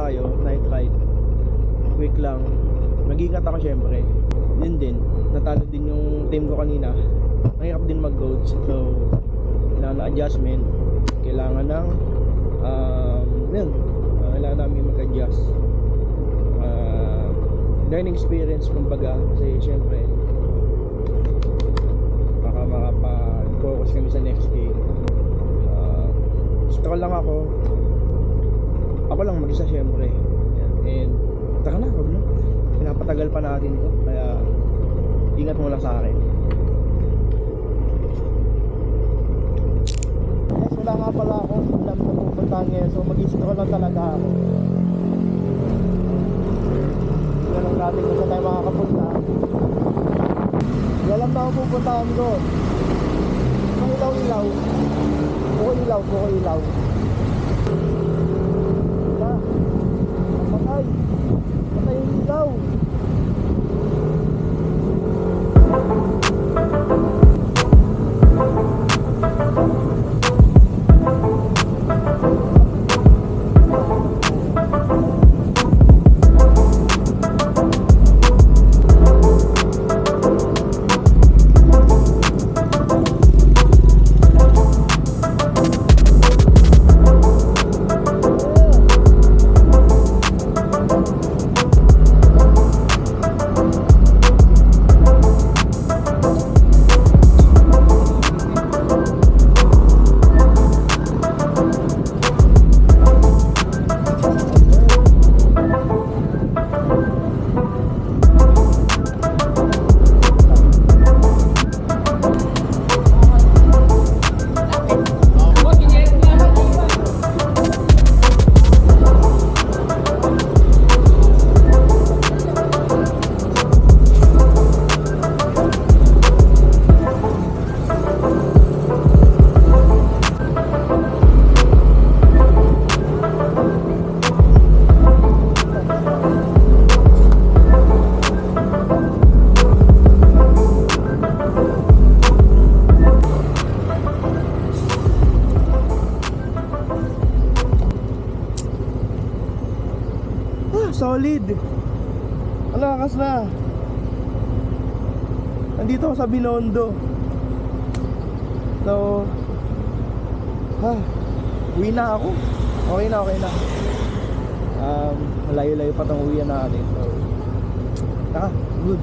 tayo, night ride. Quick lang. Mag-ingat ako syempre. Yun din, natalo din yung team ko kanina. Mahirap din mag-coach. So, kailangan na adjustment. Kailangan ng yun, kailangan namin mag-adjust. Learning experience kumbaga. Kasi syempre baka makapag-focus kami sa next game. Gusto ko lang ako lang mag-isa syempre. And taka na, huwag na, pinapatagal pa natin to, kaya ingat mo lang sa akin. Guys, wala nga pala ako alam na pupuntahan ngayon, so mag-isip ko lang talaga ako. Ganun natin kung saan tayo makakapunta. Hindi alam na ako pupuntahan doon. Ang ilaw-ilaw, buko ilaw. Patay yung ilaw. Solid. Ang lakas na. Nandito ako sa Binondo. So uwi na ako. Okay na. Malayo-layo pa tong uwian natin. So good.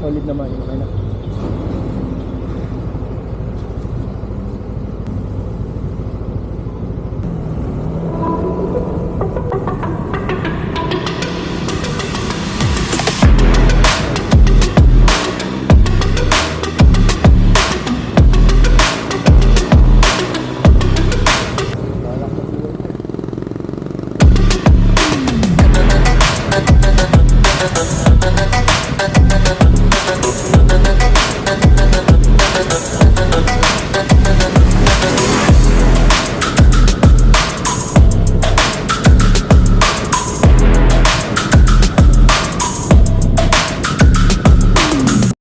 Solid naman. Okay na.